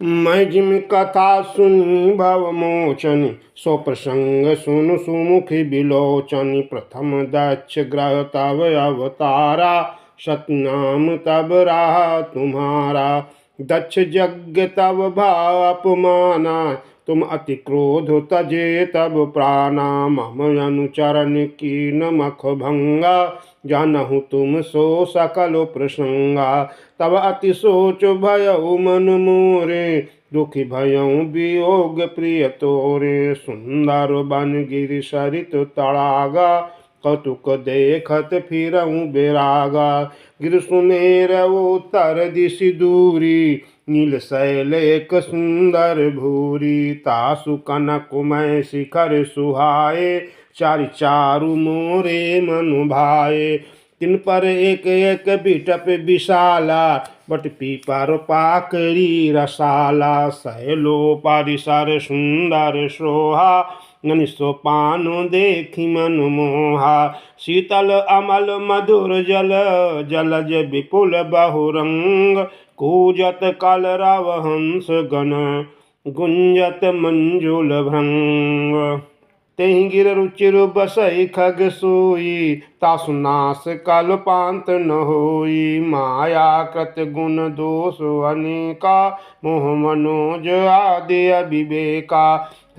मैं जिम कथा सुनी भव मोचन, सो प्रसंग सुन सुमुखी बिलोचन। प्रथम दक्ष ग्रह तब अवतारा, सतनाम तब रहा तुम्हारा। दक्ष यज्ञ तब भाव अपमाना, तुम अति क्रोध तजे तब प्राणा। मम अनुचरण कीन मख भंगा, जानहु तुम सो सकल प्रसंगा। तब अति सोच भयउ मन मोरे, दुखी भयउ वियोग प्रिय तोरे। सुंदर बन गिरि सरित तड़ागा, कौतुक देखत फिरऊँ बेरागा। गिर सुमेर उत्तर दिशि दूरी, नील शैल एक सुंदर भूरी। तासु कनकमय शिखर सुहाए, चारि चारु मोरे मनु भाए। तिन पर एक एक बिटप विशाला, बट पीपर पाकरी रसाला। सैलो परिसर सुंदर सोहा, ननि सोपानो देखी मन मोहा। शीतल अमल मधुर जल, जलज विपुल बहुरंग। कूजत कलरव हंस गण, गुंजत मंजुल भृंग। तेहि गिर रुचिर बसई खग सोई, तासु नास कल्पांत न होई। माया कृत गुण दोष अनेका, मोह मनोज आदि अविवेका।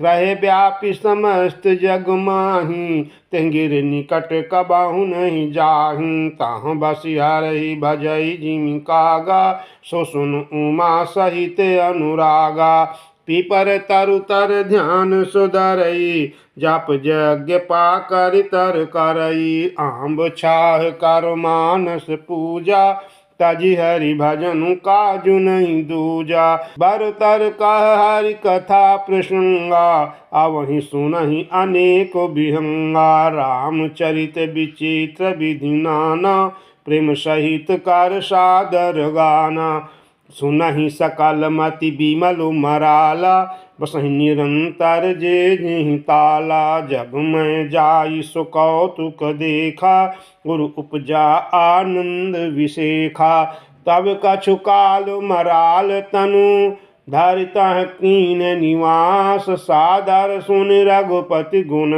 रहे व्यापी समस्त जग माही, तेहि गिर निकट कबाहु नहीं जाही। ताह बसिहरहि भजई जिमि कागा, सो सुन उमा सहित अनुरागा। पीपर तरु तर ध्यान सुधरई, जप यज्ञ पाकर तर करई। आंब छाह कर मानस पूजा, तजि हरि भजन काजु नहीं दूजा। बर तर कह हरि कथा प्रसंगा, अवहि सुनहि अनेक विहंगा। रामचरित विचित्र विधि नाना, प्रेम सहित कर सादर गाना। सुनहि सकल मति बिमल मराला, बसहि निरंतर जे जिहि ताला। जब मैं जाई सो कौतुक देखा, गुरु उपजा आनंद विशेखा। तब कछु काल मराल तनु, धरितः कीन निवास। सादर सुन रघुपति गुण,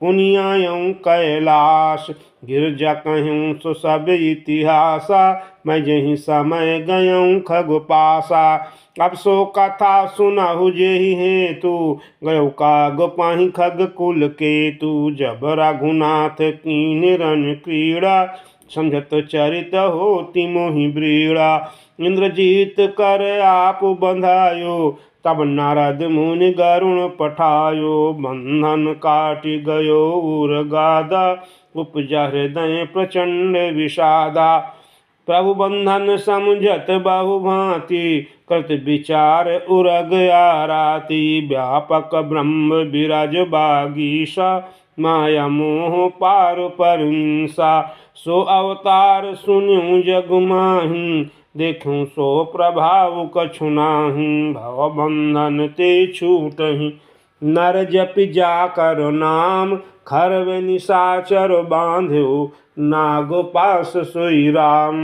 पुनियायं कैलाश। गिरजा कहूँ सो सब इतिहासा, मैं जही समय गयऊँ खग पासा। अब सो कथा सुनहु जेहि हेतु, गयऊ काग पाहि खग कुल केतु। जब रघुनाथ कीन रन क्रीड़ा, समझत चरित होति मोहि ब्रीड़ा। इंद्रजीत कर आप बंधायो, तब नारद मुनि गरुण पठायो। बंधन काटि गयो उर गादा, उपजा हृदय प्रचंड विषादा। प्रभु बंधन समझत बहु भांति, कृत विचार उरग आराती। व्यापक ब्रह्म विराज बागीसा, माया मोह पार परंसा। सो अवतार सुन्यु जग माही, देखूं सो प्रभाव कछु नाही। भव बंधन ते छूटहि, नर जपि जाकर नाम। खरव निशाचर बांध्यो, नाग पास सोई राम।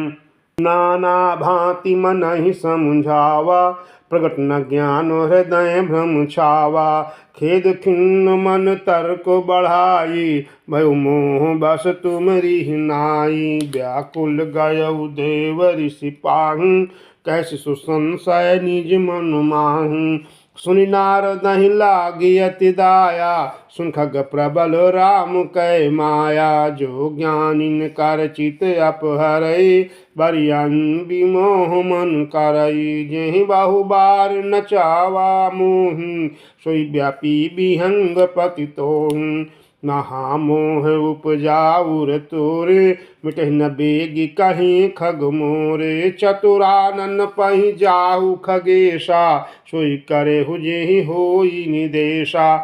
नाना भांति मनहि समझावा, प्रगट न ज्ञान हृदय भ्रम छावा। खेद खिन्न मन तर्क बढ़ाई, भयो मोह बस तुमरि नाई। व्याकुल गयउ देव ऋषि पाहु, कैसे सुसंशय निज मन माहु। सुनि नारदहि लागी अति दाया, सुन खग प्रबल राम कै माया। जो ज्ञानिन कर चित अपहरई, बरियन विमोह मन करई। जेहि बहु बार नचावा मोहि, सोई व्यापी विहंग पति तोहि। महामोह उपजाउर तोरे, मिटहि न बेगी कहीं खग मोरे। चतुरानन पहि जाहु खगेशा, सोई करे जेहि होई निदेशा।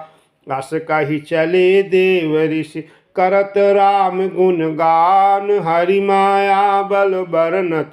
अस कहि चले देव ऋषि, करत राम गुण गान। हरि माया बल बरनत,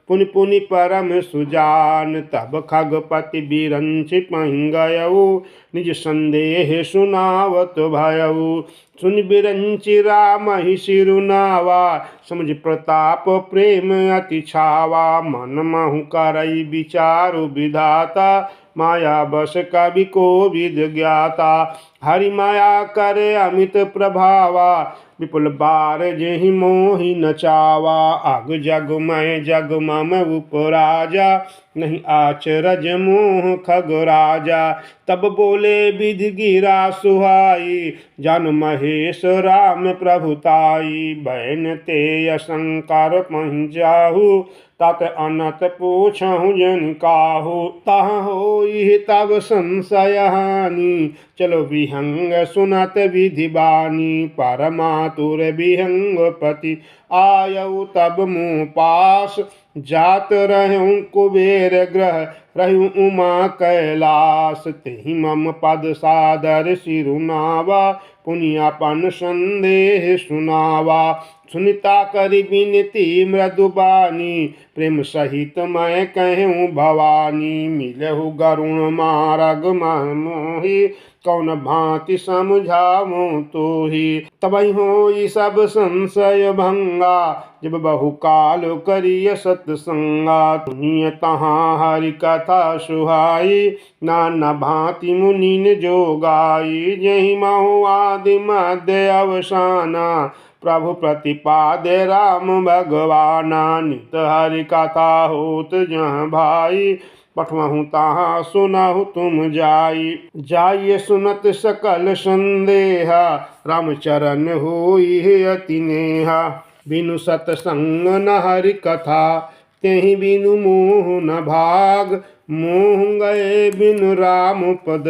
पुनि पुनि परम सुजान। तब खगपति बिरंचि पहि गयऊ, निज संदेह सुनावत भयऊ। सुन बिरंचि राम ही सिरुनावा, समझ प्रताप प्रेम अति छावा। मन महु करई विचारु विधाता, माया बस कवि को विद ज्ञाता। हरि माया करे अमित प्रभावा, विपुल बार जेहि मोहि नचावा। आग जग मैं जग मम उपराजा, नहीं आचरज मोह खग राजा। तब बोले विधि गिरा सुहाई, जन महेश राम प्रभुताई। बैन ते असंकर पहि जाहु, तत अनत पूछहु जन काहू। तह होई तब संशय हानि, चलो विहंग सुनत विधि बानी। परमातुर विहंग पति आयऊ तब मुँह पास, जात रहूं कुबेर ग्रह रहूं उमा कैलास। तेहि मम पद सादर सिरुनावा, पुनियापन संदेह सुनावा। सुनिता करि विनती मृदुबानी, प्रेम सहित मैं कहूँ भवानी। मिलहु गरुण मारग मह मोहि, कौन भांति समझाऊं तोहि। तबहि होई सब संशय भंगा, जब बहु काल करिय सत्संगा। तुहिय तहाँ हरि कथा सुहाई, नाना भांति मुनि जो गाई। जहि महु आदि मध्य अवसाना, प्रभु प्रतिपादे राम भगवाना। नित हरि कथा होत जहाँ भाई, पठवहु तहाँ सुनहु तुम जाई। जाइए सुनत सकल संदेहा, रामचरण होई अति नेहा। बिनु सतसंग न हरि कथा, तेहि बिनु मोह न भाग। मोह गए बिनु राम पद,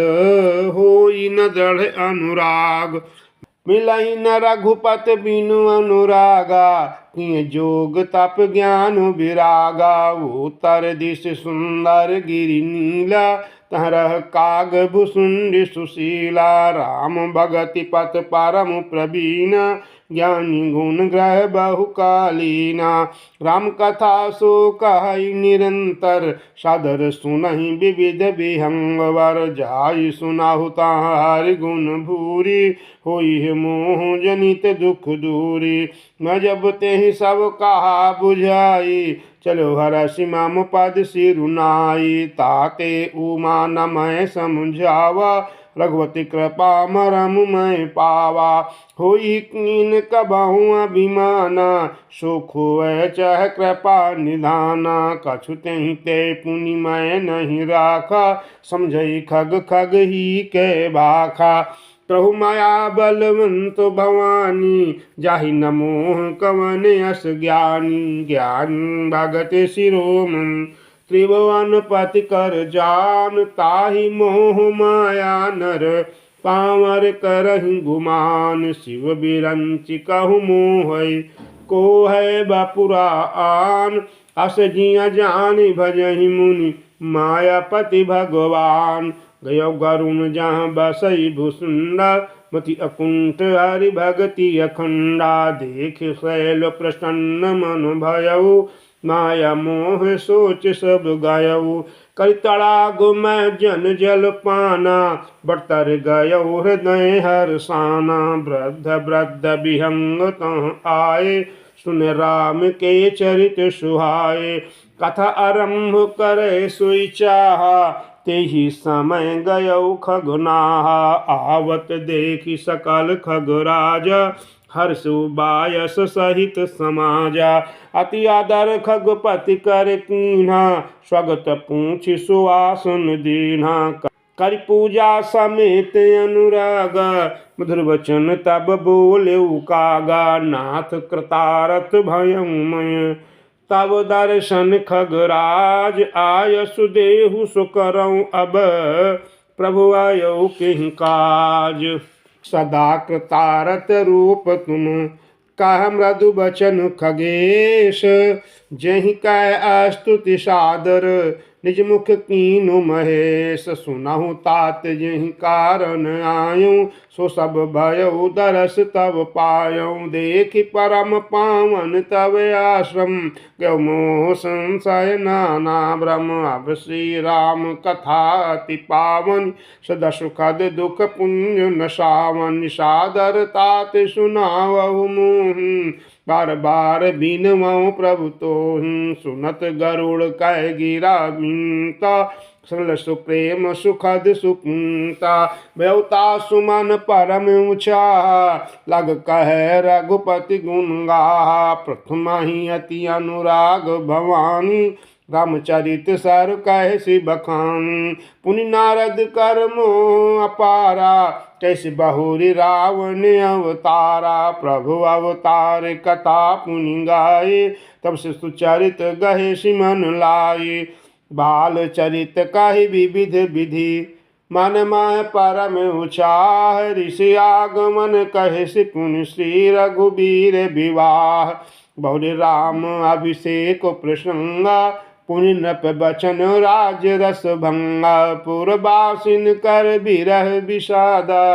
होई न दृढ़ अनुराग। मिलई न रघुपत बिनु अनुरागा, किए जोग तप ज्ञान विरागा। उत्तर दिश सुंदर गिरि नीला, तहरह काग भुसुंड सुशीला। राम भगति पथ परम प्रवीण, ज्ञानी गुण ग्रह बहुकालीना। राम कथा सो कहई निरंतर, सादर सुनहि विविध विहंगवर। जाई सुनाहु तहाँ हरि गुण भूरी, होई मोह जनित दुख दूरी। मैं जब तेहि सब कहा बुझाई, चलो हरषि मम पद सिरुनाई। ताते उमा न मैं समझावा, रघुवती कृपा मरम मैं पावा। होई कीन कबहु अभिमाना, सुख हुए चह कृपा निधाना। कछु तेहि ते पुनि मैं नहीं राखा, समझई खग खग ही के भाखा। प्रभु माया बलवंत भवानी, जाहि न मोह कवन यस ज्ञानी। ज्ञान भगत शिरोमणि, त्रिभुवन पति कर जान। ताहि मोह माया नर, पावर करहि गुमान। शिव बिरंचि कहु मोहै, को है बपुरा आन। अस जिया जानि भजहि मुनि, मायापति भगवान। गयो गरुण जहाँ बसई भुसुंडा, मति अकुंठ हरि भगति अखंडा। देख शैल प्रसन्न मन भयऊ, माया मोह सोच सब गयऊ। करि तड़ाग मैं जन जल पाना, बड़तर गयऊ हृदय हर्षाना। वृद्ध वृद्ध विहंग तह आए, सुन राम के चरित सुहाए। कथा आरंभ करे सोई चाहा, तेहि समय गयौ खगनाहा। आवत देखि सकल खग राजा, हर्ष बायस सहित समाजा। अति आदर खगपति कर कीन्हा, स्वगत पूछि सुआसन दीन्हा। कर पूजा समेत अनुरागा, मधुर वचन तब बोले कागा। नाथ कृतारथ भयमय, तब दर्शन खगराज। आय सुदेहु सुकरऊँ अब, प्रभु आयो किहि काज। सदा कृतारथ रूप तुम, कह मृदु बचन खगेश। जहि कह स्तुति सादर, निज मुख कीनु महेश सुनहु तात जहि कारण आयु सो सब भयउ दरस तब पायउ देखि परम पावन तब आश्रम गौ मोह संशय नाना ब्रह्म अब श्री राम कथा अति पावन सदा सुखद दुख पुंज नशावन सादर तात सुनावहु मुहि बार बार बीनवहु प्रभु तोहि सुनत गरुड़ कह गिरा मिनता सरल सुप्रेम सुखद सुपुंता व्यवता सुमन परम ऊंचा लग कह रघुपति गुण गाहा प्रथम ही अति अनुराग भवानी रामचरित सर कह सि बखान पुनि नारद कर्मो अपारा कैसे बहुरी रावण अवतारा प्रभु अवतार कथा पुनि गाये तब से सुचरित गहे सिमन लाए बाल चरित कहि विविध विधि मन माय परम उचाह ऋषि आगमन कहे सि पुनि श्री रघुबीर विवाह बहुरी राम अभिषेक प्रसंगा पुनि नप बचन राज रस भंगा पुरबासिन कर बिरह विषादा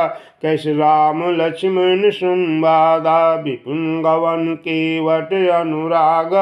कैसे राम लक्ष्मण संवादा विपुन गवन केवट अनुराग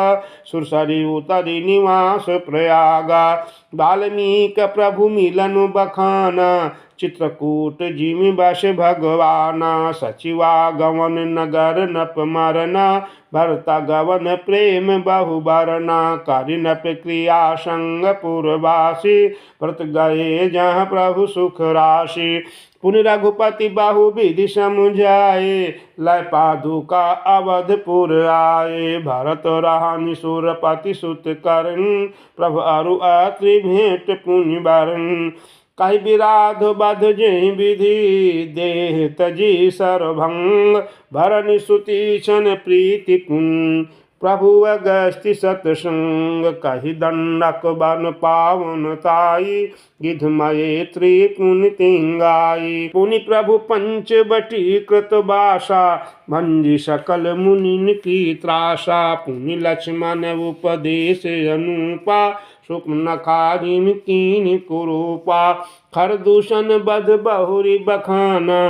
सुरसरी उतरि निवास प्रयागा वाल्मीक प्रभु मिलन बखाना चित्रकूट जिमि बस भगवाना सचिवा गवन नगर नप मरना भरता गवन प्रेम बहु बरना करि नप क्रिया संग पुरवासी व्रत गए जहाँ प्रभु सुख राशि पुनि रघुपति बाहु विधि समुझाए लय पादुका अवधपुर आए भरत रहानि सुरपति सुत करन प्रभु अरु अत्रि भेंट पुण्य बरन कहि विराध बध जहि विधि देह तजी सरभंग भरनि सुतीक्षण प्रीति पुन प्रभु अगस्ति सतसंग कहि दंडक बन पावन ताई गिधमये त्रिपुनि तिंगाई पुनि प्रभु पंचवटी कृत बासा भंजी सकल मुनिन की त्रासा पुनि लक्ष्मण उपदेश अनुपा सुपनखारिन कीन कुरूपा खरदूषण बध बहुरी बखाना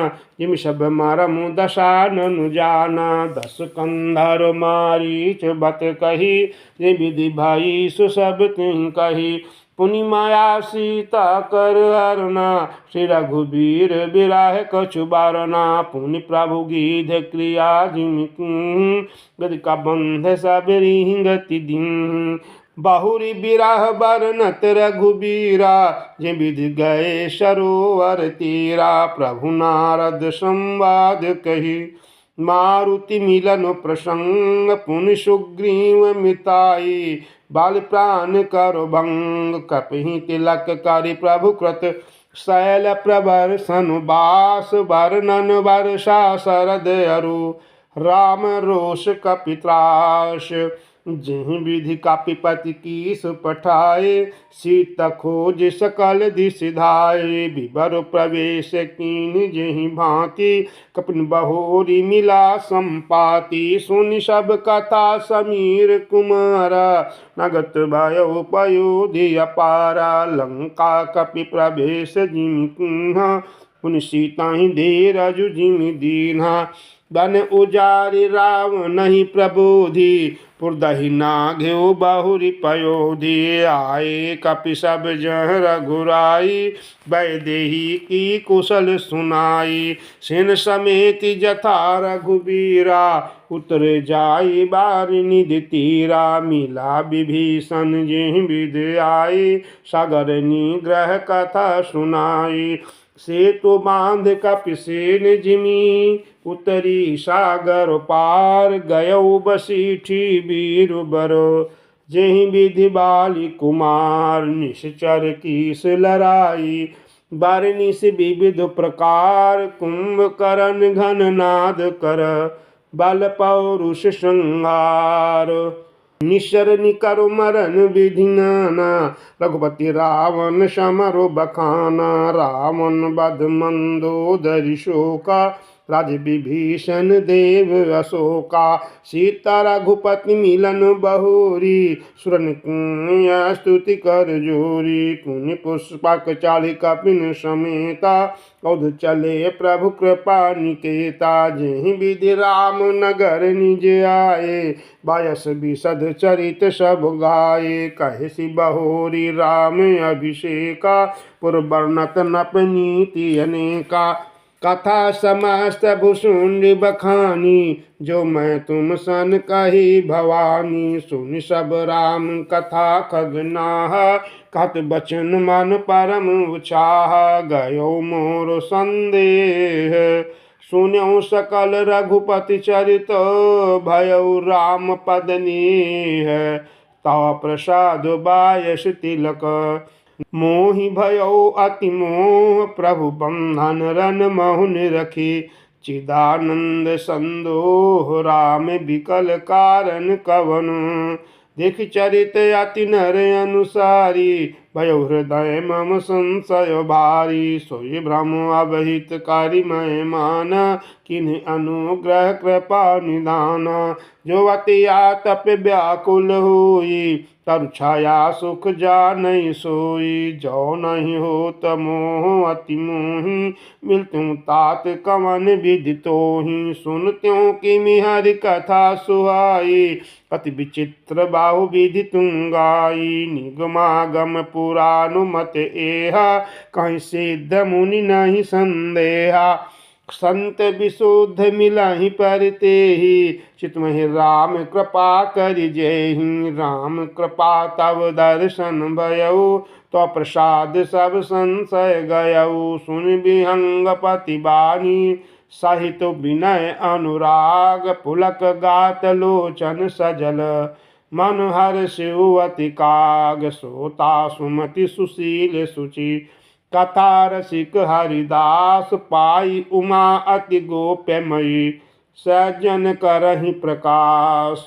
जिम सब मरम दशाननु जाना दस कंधर मारीच बत कही जे विधि भाई सु सब तिन कही पुनि माया सीता कर हरना श्री रघुबीर बिराह कछु बारना पुनि प्रभु गीध क्रिया जिम गति का बंध सब गति दिन बहुरी बिराह बरनत रघुबीरा जे विधि गए सरोवर तीरा प्रभु नारद संवाद कही मारुति मिलन प्रसंग पुनि सुग्रीव मिताई बाल प्राण करो भंग कपहि तिलक करि प्रभु कृत शैल प्रवर सनुबास वर्णन वर्षा शरद अरु राम रोष कपित्राश जिहि विधि कापिपति कीस पठाए सीता खोज सकल दिश धाये विवर प्रवेश कीन जिहि भांति कपिन बहोरी मिला संपाति सुनि सब कथा समीर कुमारा नगत भयो पयोधि अपारा लंका कपि प्रवेश जिमि कुन्हा पुनि सीता ही धीरज जिमि दीन्हा बन उजारि रावण नहीं प्रबोधि पुरदहि नाघ्यो बहुरी पयोधि आए कपि सब जह रघुराई वैदेही की कुशल सुनाई सेन समेत जथा रघुबीरा उतरे जाई बारि निधि तीरा मिला विभीषण जिहि विधि आई सागर निग्रह कथा सुनाई सेतु बांध कपिसेन जिमी उतरी सागर पार गयो बसीठी वीर बरो जहि विधि बाली कुमार निश्चर कीस लड़ाई बारनिस विविध प्रकार कुंभकर्ण घन नाद कर बल पौरुष श्रृंगार निशर निकरु मरन विधि नाना रघुपति रावण समरो बखाना रावण बध मंदोदरि शोका राज विभीषण देव अशोका, सीता रघुपति मिलन बहोरी, सुरन पुण्य स्तुति कर जोरी, पुण्य पुष्पक चालि कपिन समेता, औध चले प्रभु कृपा निकेता, जेहि विधि राम नगर निज आए, बायस विशद चरित सब गाये, कहे बहोरी राम अभिषेका, पुर वर्णत नप नीति अनेका, कथा समस्त भुसुंड बखानी, जो मैं तुम सन कही भवानी, सुन सब राम कथा खगनाह, कहत बचन मन परम उत्साह, गयो मोर संदेह, सुन्यो सकल रघुपति चरित, भयउ राम पद नेह, ता प्रसाद बायस तिलक, मोहि भयो अति मोह, प्रभु बंधन रन मोह निरखी, चिदानंद संदोह राम विकल कारण कवन, देख चरित अति नर अनुसारी, भयो हृदय मम संशय भारी, सोई भ्रम अवहित कारी मैं मान, किन्हीं अनुग्रह कृपा निदान, जो अति आतप व्याकुल होई, तब छाया सुख जा नहीं सोई, जो नहीं हो तमोह अति मोहि, मिलतुं तात कवन विधि तोहि, सुनत्यों की मिहरि कथा सुहाई, अति विचित्र बाहु विधि तुम गाई, निगमागम पुरानुमत एहा, कहीं सिद्ध मुनि नहीं संदेहा, संत विशुद्ध मिलहि पर तेहि, चितमहि राम कृपा करि जेहि, राम कृपा तव दर्शन भयउ, तो प्रसाद सब संशय गयउ, सुन विहंग पति बानी, साहित विनय अनुराग, पुलक गात लोचन सजल, मन हर्षिउ अति काग, श्रोता सुमति सुशील सुचि, कथा रसिक हरिदास, पाई उमा अति गोप्यमयी, सज्जन करहि प्रकाश,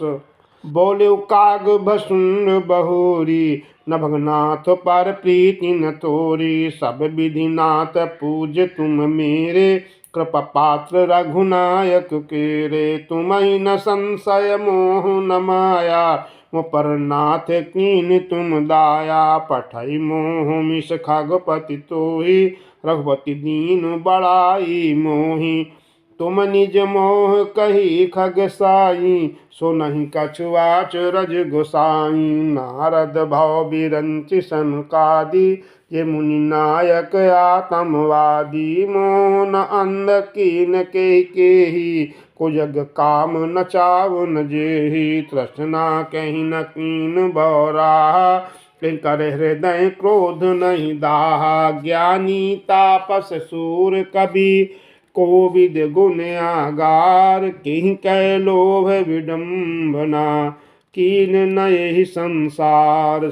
बोले काग भसुन बहोरी, नभगनाथ पर प्रीति न तोरी, सब विधि नाथ पूज तुम मेरे, कृपा पात्र रघुनायक केरे, तुम्हि न संशय मोह न माया, मो पर नाथ कीन तुम दाया, पठई मोह मिस खगपति तोहि, रघुपति दीन बड़ाई मोहि, तुम निज मोह कही खगसाई, सो नहीं कछुआच रज गोसाई, नारद भव बिरंच सनकादि, ये मुनि नायक आतमवादी, मोहन अंध कीन केही, को जग काम न चाव न जेहि, तृष्णा कहीं न कीन बौरा, कर हृदय क्रोध नहीं दाहा, ज्ञानी तापस सूर कवि, कोविद गुण आगार, किहि कै लोभ विडम्बना, कीन न यहि संसार,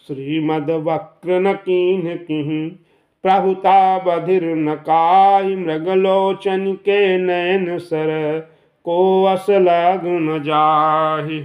श्रीमद वक्र न कीन किहि, प्रभुता बधिर न काहि, मृगलोचन के नयन सर, को अस लग न जाहि।